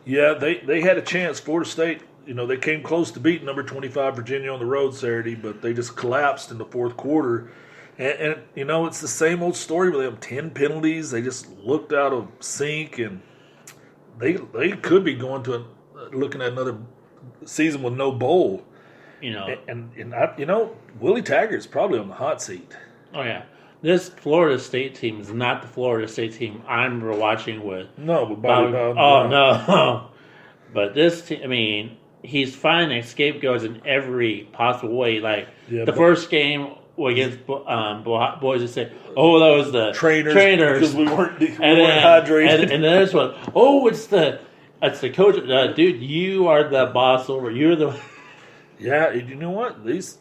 Yeah, they had a chance. Florida State, they came close to beating number 25 Virginia on the road Saturday, but they just collapsed in the fourth quarter. And it's the same old story with them. 10 penalties. They just looked out of sync, and they could be going to looking at another season with no bowl. Willie Taggart's probably on the hot seat. Oh yeah, this Florida State team is not the Florida State team I remember watching with. No, with Bobby Bowden. Oh no, but this team. I mean, he's finding scapegoats in every possible way. Like first game against Boise State. Oh, that was the trainers because we weren't hydrated. And then this one. Oh, it's the coach. Dude, you are the boss over. You're the. Yeah, you know what? There's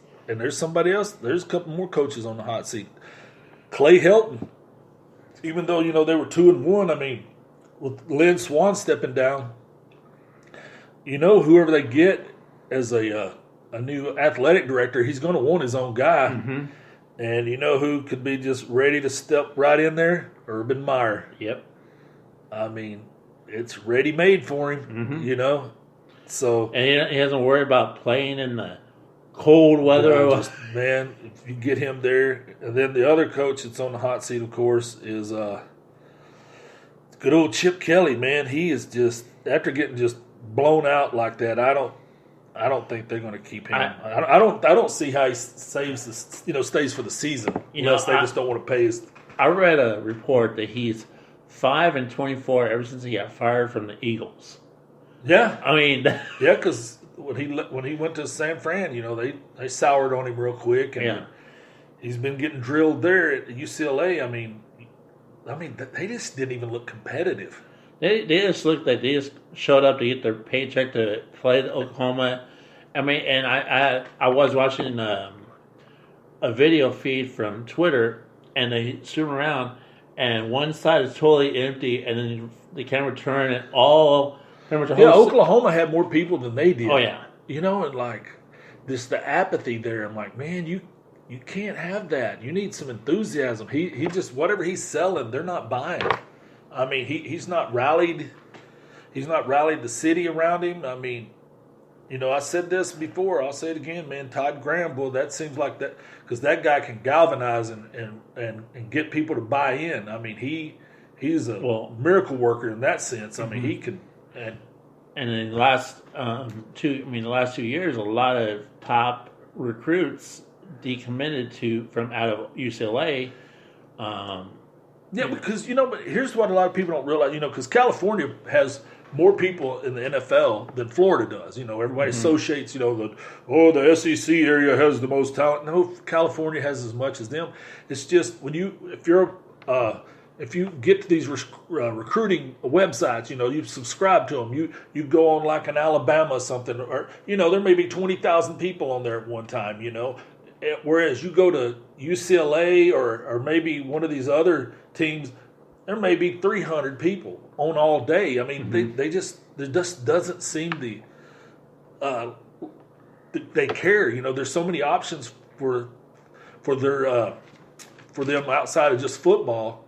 somebody else. There's a couple more coaches on the hot seat. Clay Helton, even though they were 2-1. I mean, with Lynn Swan stepping down, whoever they get as a new athletic director, he's going to want his own guy. Mm-hmm. And who could be just ready to step right in there? Urban Meyer. Yep. I mean, it's ready made for him. Mm-hmm. So and he doesn't worry about playing in the cold weather. Man, if you get him there, and then the other coach that's on the hot seat, of course, is good old Chip Kelly. Man, he is just after getting just blown out like that. I don't think they're going to keep him. I don't see how he stays for the season unless they just don't want to pay his. I read a report that he's 5-24 ever since he got fired from the Eagles. Yeah, I mean, because when he went to San Fran, they soured on him real quick, and he's been getting drilled there at UCLA. I mean, they just didn't even look competitive. They just looked like they just showed up to get their paycheck to play the Oklahoma. I mean, and I was watching a video feed from Twitter, and they zoom around, and one side is totally empty, and then the camera turn and all. Oklahoma had more people than they did. Oh yeah, and like this the apathy there. I'm like, man, you can't have that. You need some enthusiasm. He just whatever he's selling, they're not buying. I mean, he's not rallied. He's not rallied the city around him. I mean, I said this before. I'll say it again, man. Todd Graham, boy, that seems like that because that guy can galvanize and get people to buy in. I mean, he's a miracle worker in that sense. I mean, he could. And in the last 2 years, a lot of top recruits decommitted from out of UCLA. Because but here's what a lot of people don't realize. Because California has more people in the NFL than Florida does. Everybody associates. The SEC area has the most talent. No, California has as much as them. It's just if you get to these recruiting websites, you subscribe to them. You go on like an Alabama or something, or there may be 20,000 people on there at one time. Whereas you go to UCLA or maybe one of these other teams, there may be 300 people on all day. I mean, there just doesn't seem they care. There's so many options for them outside of just football.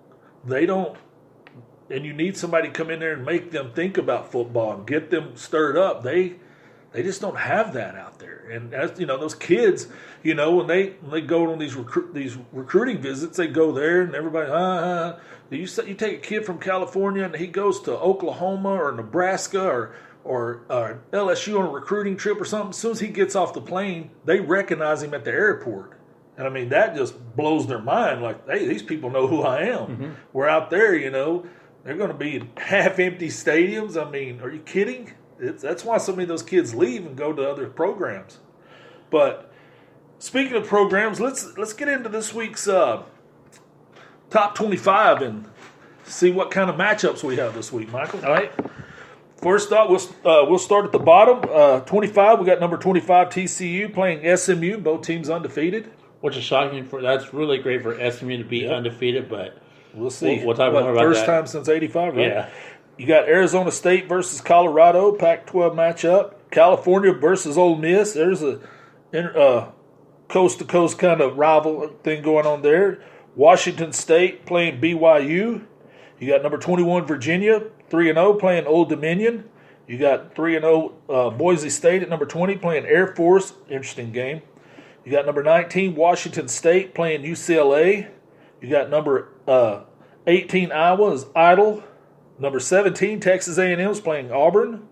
They don't, and you need somebody to come in there and make them think about football and get them stirred up. They just don't have that out there. And as those kids, when they go on these recruiting visits, they go there and everybody, You take a kid from California and he goes to Oklahoma or Nebraska or LSU on a recruiting trip or something. As soon as he gets off the plane, they recognize him at the airport. And I mean, that just blows their mind. Like, hey, these people know who I am. Mm-hmm. We're out there, they're going to be in half-empty stadiums. I mean, are you kidding? That's why so many of those kids leave and go to other programs. But speaking of programs, let's get into this week's top 25 and see what kind of matchups we have this week, Michael. All right. First off, we'll start at the bottom. 25, we got number 25 TCU playing SMU. Both teams undefeated. Which is shocking. That's really great for SMU to be undefeated, but we'll see. We'll talk more about first that. Time since '85, right? Yeah. You got Arizona State versus Colorado, Pac-12 matchup. California versus Ole Miss. There's a coast-to-coast kind of rival thing going on there. Washington State playing BYU. You got number 21 Virginia, 3-0, playing Old Dominion. You got 3-0 Boise State at number 20 playing Air Force. Interesting game. You got number 19 Washington State playing UCLA. You got number 18 Iowa is Idle. Number 17 Texas A&M is playing Auburn.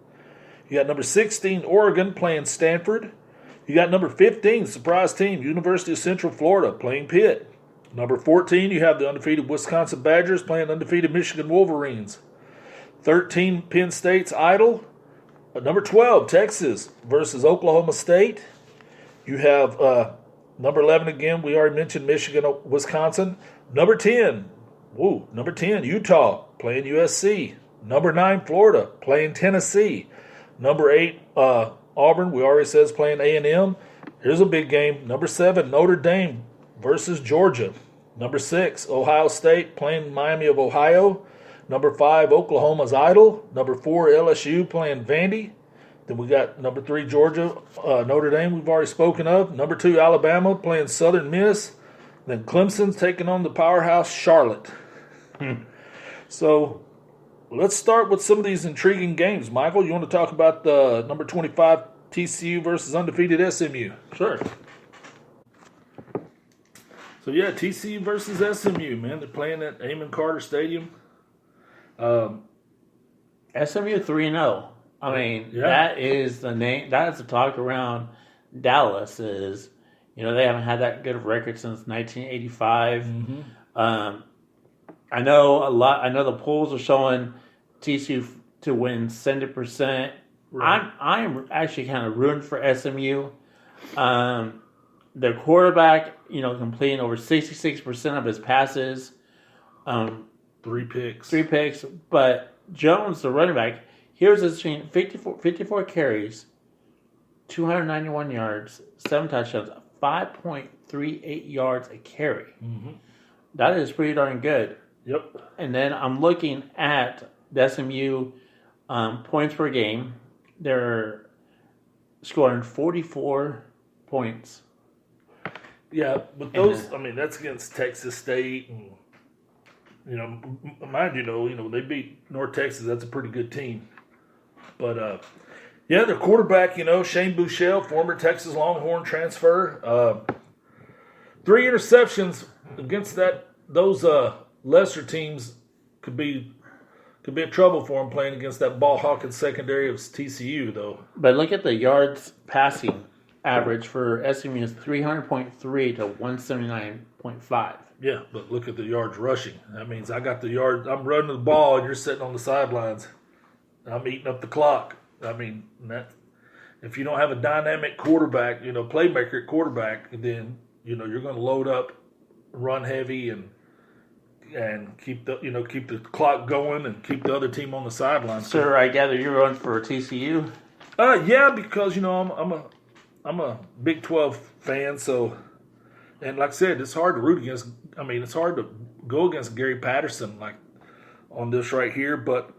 You got number 16 Oregon playing Stanford. You got number 15 surprise team University of Central Florida playing Pitt. Number 14 you have the undefeated Wisconsin Badgers playing undefeated Michigan Wolverines. 13 Penn State's Idle. Number 12 Texas versus Oklahoma State. You have number 11 again. We already mentioned Michigan, Wisconsin. Number 10 Utah playing USC. Number 9 Florida playing Tennessee. Number 8 Auburn. We already said is playing A&M. Here's a big game. Number 7 Notre Dame versus Georgia. Number 6 Ohio State playing Miami of Ohio. Number 5, Oklahoma's Idle. Number 4, LSU playing Vandy. Then we got number 3, Georgia, Notre Dame we've already spoken of. Number 2, Alabama playing Southern Miss. Then Clemson's taking on the powerhouse Charlotte. So let's start with some of these intriguing games. Michael, you want to talk about the number 25 TCU versus undefeated SMU? Sure. So yeah, TCU versus SMU, man. They're playing at Amon Carter Stadium. SMU 3-0. I mean, That is the name. That is the talk around Dallas. Is they haven't had that good of a record since 1985. Mm-hmm. I know a lot. I know the polls are showing TCU to win 70%. Right. I'm actually kind of rooting for SMU. Their quarterback, completing over 66% of his passes. 3 picks. 3 picks. But Jones, the running back, here's his team: 54 carries, 291 yards, 7 touchdowns, 5.38 yards a carry. Mm-hmm. That is pretty darn good. Yep. And then I'm looking at the SMU points per game. They're scoring 44 points. Yeah, but those, that's against Texas State, and mind you, they beat North Texas. That's a pretty good team. But their quarterback, Shane Buechele, former Texas Longhorn transfer, 3 interceptions against those lesser teams could be a trouble for him playing against that ball hawking secondary of TCU though. But look at the yards passing average for SMU is 300.3 to 179.5. Yeah, but look at the yards rushing. That means I got the yards. I'm running the ball, and you're sitting on the sidelines. I'm eating up the clock. If you don't have a dynamic quarterback, playmaker at quarterback, then you're going to load up, run heavy, and keep the clock going and keep the other team on the sidelines. Sir, I gather you're running for TCU. Yeah, because I'm a Big 12 fan, so. And like I said, it's hard to root against. It's hard to go against Gary Patterson like on this right here. But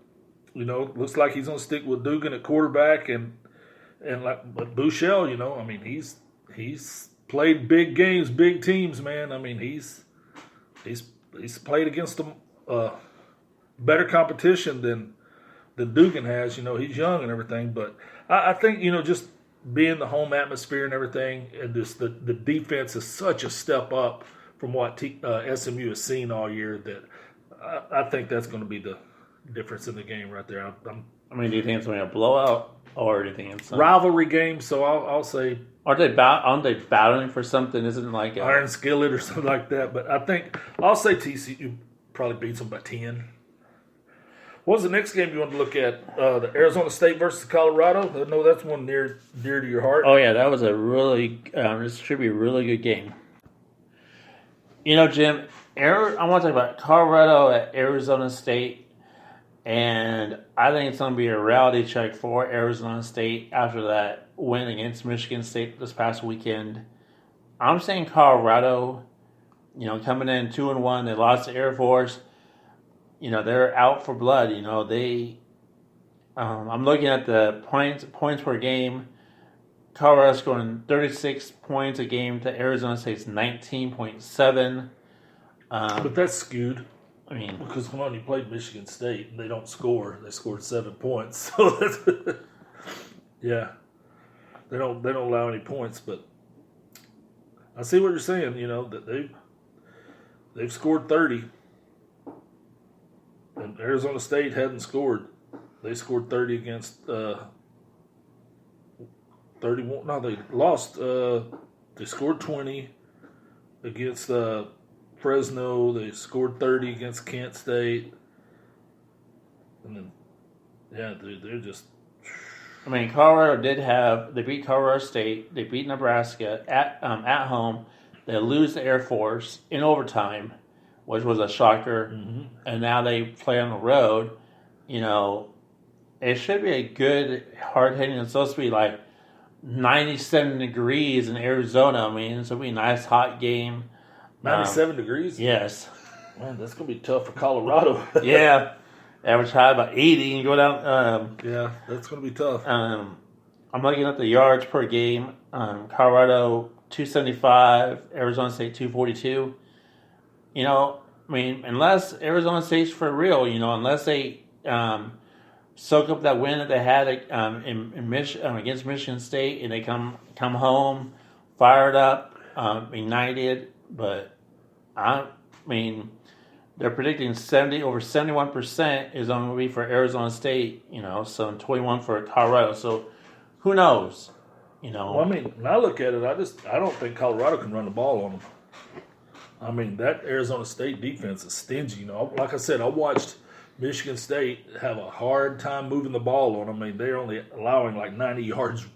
looks like he's going to stick with Dugan at quarterback, but Buechele, he's played big games, big teams, man. He's played against them better competition than Dugan has. He's young and everything, but I think just being the home atmosphere and everything, and the defense is such a step up from what SMU has seen all year that I think that's going to be the difference in the game right there. Do you think it's going to be a blowout, or do you think it's rivalry game? So I'll say, aren't they battling for something? Isn't it like iron skillet or something like that? But I think I'll say TCU probably beats them by 10. What was the next game you want to look at? The Arizona State versus Colorado. I know that's one dear to your heart. Oh yeah, that was a really. This should be a really good game. Jim, I want to talk about Colorado at Arizona State, and I think it's going to be a reality check for Arizona State after that win against Michigan State this past weekend. I'm saying Colorado, coming in 2-1, they lost to Air Force. They're out for blood. I'm looking at the points per game. Colorado's scoring 36 points a game to Arizona State's 19.7. But that's skewed. I mean, because come on, you played Michigan State and they don't score. They scored 7 points. So that's, yeah, they don't allow any points. But I see what you're saying. You know that they've scored 30, and Arizona State hadn't scored. They scored 30 against 31. No, they lost. They scored 20 against Fresno. They scored 30 against Kent State. And then, yeah, they're just. I mean, Colorado they beat Colorado State, they beat Nebraska at home, they lose to Air Force in overtime, which was a shocker, and now they play on the road. You know, it should be a good, hard hitting. It's supposed to be like 97 degrees in Arizona. I mean, it's going to be a nice hot game. 97 degrees? Yes. Man, that's going to be tough for Colorado. Yeah. Average high about 80 and go down. Yeah, that's going to be tough. I'm looking at the yards per game. Colorado 275, Arizona State 242. You know, I mean, unless Arizona State's for real, you know, unless they soak up that win that they had against Michigan State and they come home fired up, ignited. But I mean, they're predicting over 71% is going to be for Arizona State, you know, so 21 for Colorado. So who knows, you know? Well, I mean, when I look at it, I don't think Colorado can run the ball on them. I mean, that Arizona State defense is stingy. You know, like I said, I watched Michigan State have a hard time moving the ball on them. I mean, they're only allowing like 90 yards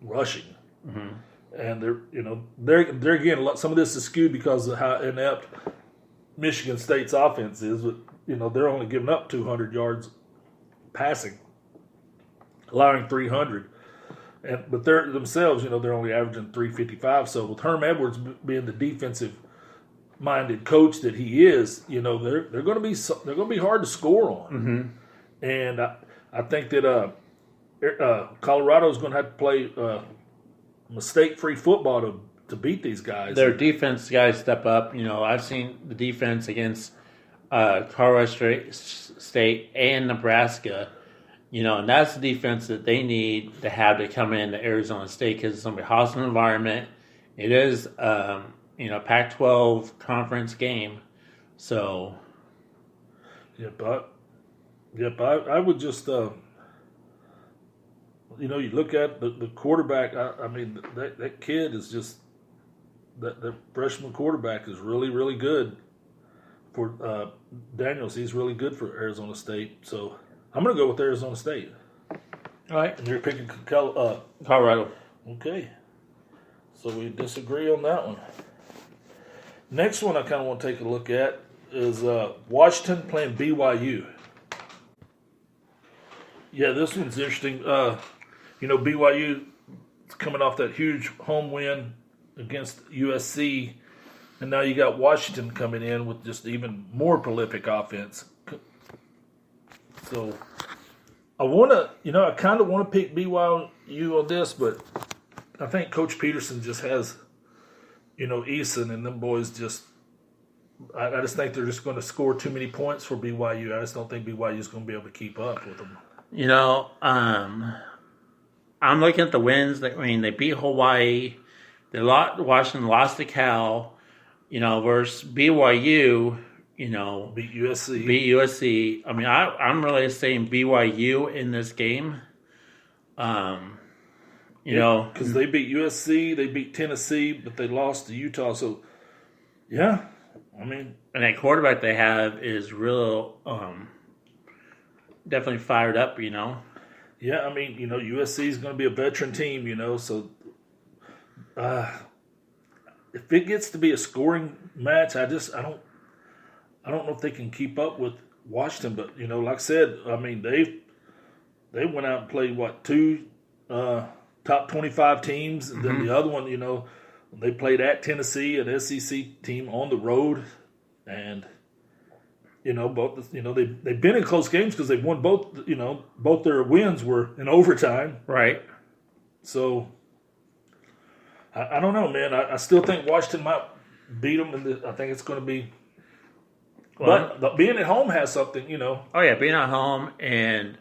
rushing. Mm-hmm. And they're again, some of this is skewed because of how inept Michigan State's offense is. But, you know, they're only giving up 200 yards passing, allowing 300. But they're themselves, you know, they're only averaging 355. So with Herm Edwards being the defensive-minded coach that he is, you know, they're going to be hard to score on. Mm-hmm. And I think that Colorado is going to have to play mistake-free football to beat these guys. Their defense guys step up. You know, I've seen the defense against Colorado State and Nebraska. You know, and that's the defense that they need to have to come into Arizona State because it's going to be a hostile environment. It is, Pac-12 conference game. So, I would just, you look at the quarterback. I mean, that kid is just that freshman quarterback is really, really good for Daniels. He's really good for Arizona State. So I'm going to go with Arizona State. All right. And you're picking Colorado. Okay. So we disagree on that one. Next one I kind of want to take a look at is Washington playing BYU. Yeah, this one's interesting. BYU is coming off that huge home win against USC, and now you got Washington coming in with just even more prolific offense. So I kind of want to pick BYU on this, but I think Coach Peterson just has, Eason and them boys just. I just think they're just going to score too many points for BYU. I just don't think BYU is going to be able to keep up with them. I'm looking at the wins. They beat Hawaii. Washington lost to Cal. Versus BYU. Beat USC. Beat USC. I mean, I'm really saying BYU in this game. Because they beat USC, they beat Tennessee, but they lost to Utah. So, yeah, I mean, and that quarterback they have is real, definitely fired up. Yeah, I mean, USC is going to be a veteran team. So if it gets to be a scoring match, I don't know if they can keep up with Washington. But like I said, I mean they went out and played two top 25 teams, and then the other one, they played at Tennessee, an SEC team on the road, and both they've been in close games because they've won both. Both their wins were in overtime, right? So I don't know, man. I still think Washington might beat them, and I think it's going to be But being at home has something, you know. Oh yeah, being at home and